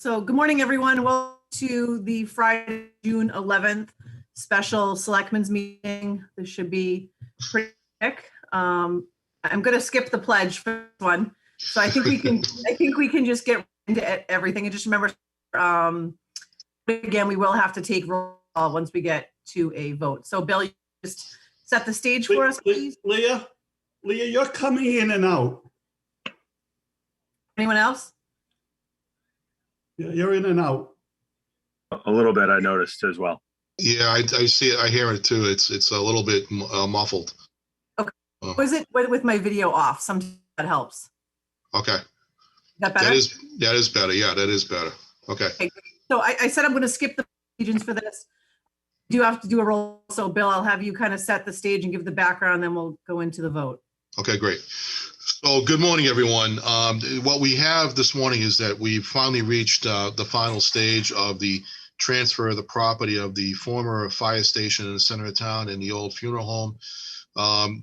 So good morning, everyone. Welcome to the Friday, June 11th special Selectmen's meeting. This should be pretty quick. I'm going to skip the pledge for this one. So I think we can just get into everything. And just remember, again, we will have to take roll call once we get to a vote. So Bill, you just set the stage for us, please. Leah, you're coming in and out. Anyone else? Yeah, you're in and out. A little bit, I noticed as well. Yeah, I see it. I hear it too. It's a little bit muffled. Okay. Was it with my video off? Sometimes that helps. Okay. Is that better? That is better. Yeah, that is better. Okay. So I said I'm going to skip the agents for this. I do have to do a roll. So Bill, I'll have you kind of set the stage and give the background, then we'll go into the vote. Okay, great. So good morning, everyone. What we have this morning is that we've finally reached the final stage of the transfer of the property of the former fire station in the center of town and the old funeral home.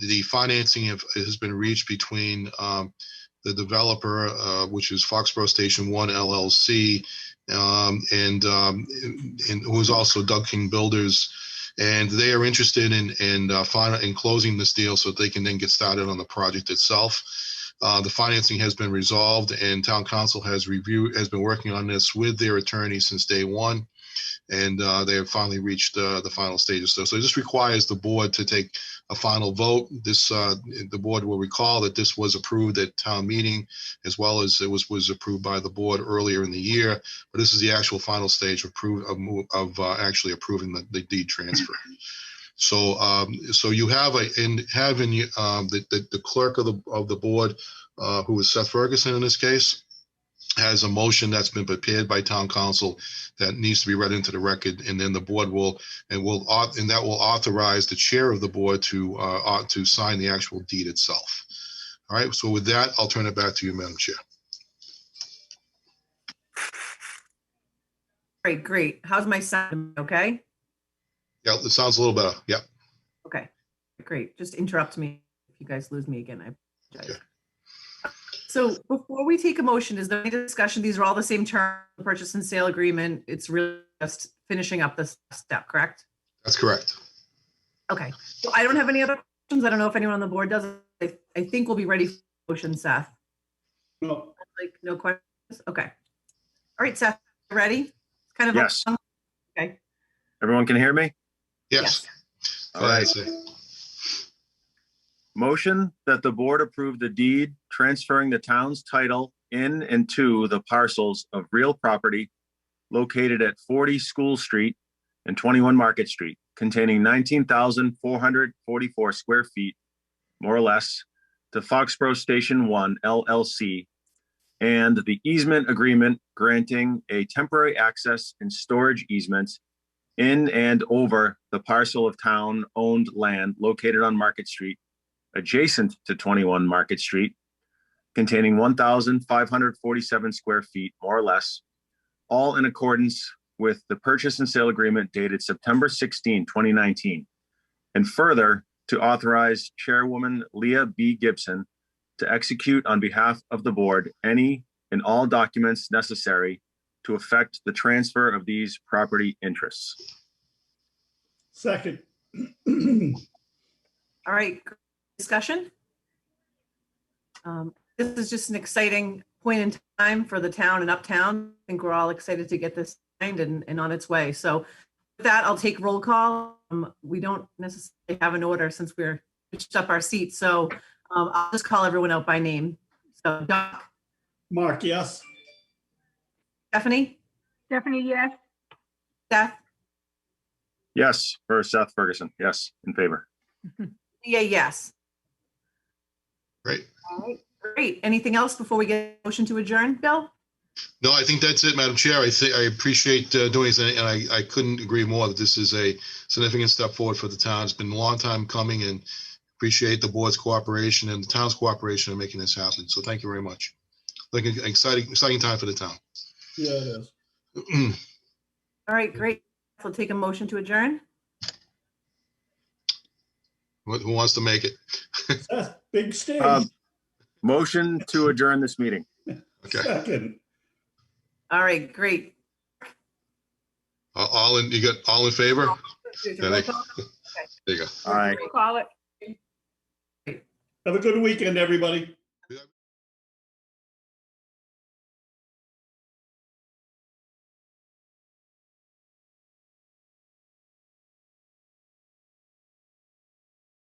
The financing has been reached between the developer, which is Foxborough Station 1 LLC, and who is also Doug King Builders. And they are interested in closing this deal so that they can then get started on the project itself. The financing has been resolved, and Town Council has been working on this with their attorney since day one, and they have finally reached the final stages. So it just requires the board to take a final vote. The board will recall that this was approved at town meeting, as well as it was approved by the board earlier in the year. But this is the actual final stage of actually approving the deed transfer. So you have the clerk of the board, who is Seth Ferguson in this case, has a motion that's been prepared by town council that needs to be read into the record, and then the board will authorize the chair of the board to sign the actual deed itself. All right. So with that, I'll turn it back to you, Madam Chair. Great. How's my sound? Okay. Yeah, it sounds a little better. Yeah. Okay, great. Just interrupt me if you guys lose me again. I apologize. Okay. So before we take a motion, is there any discussion? These are all the same term, purchase and sale agreement. It's really just finishing up this step, correct? That's correct. Okay. So I don't have any other questions. I don't know if anyone on the board does. I think we'll be ready for motion, Seth. No. No questions? Okay. All right, Seth, ready? Kind of. Yes. Okay. Everyone can hear me? Yes. All right. Motion that the board approve the deed transferring the town's title in and to the parcels of real property located at 40 School Street and 21 Market Street, containing 19,444 square feet, more or less, to Foxborough Station 1 LLC, and the easement agreement granting a temporary access and storage easement in and over the parcel of town-owned land located on Market Street, adjacent to 21 Market Street, containing 1,547 square feet, more or less, all in accordance with the purchase and sale agreement dated September 16, 2019, and further to authorize Chairwoman Leah B. Gibson to execute on behalf of the board any and all documents necessary to effect the transfer of these property interests. Second. All right, discussion. This is just an exciting point in time for the town and uptown. I think we're all excited to get this signed and on its way. So with that, I'll take roll call. We don't necessarily have an order since we're switched up our seats. So I'll just call everyone out by name. So Doc. Mark, yes. Stephanie? Stephanie, yes. Seth? Yes, for Seth Ferguson. Yes, in favor. Yeah, yes. Great. All right, great. Anything else before we get a motion to adjourn, Bill? No, I think that's it, Madam Chair. I appreciate doing this, and I couldn't agree more that this is a significant step forward for the town. It's been a long time coming, and appreciate the board's cooperation and the town's cooperation in making this happen. So thank you very much. Like an exciting time for the town. Yeah, it is. All right, great. We'll take a motion to adjourn. Who wants to make it? Seth, big stage. Motion to adjourn this meeting. Okay. Second. All right, great. You got all in favor? There's a Yeah, roll they- call. There you go. Aye. Roll call it. Have a good weekend, everybody.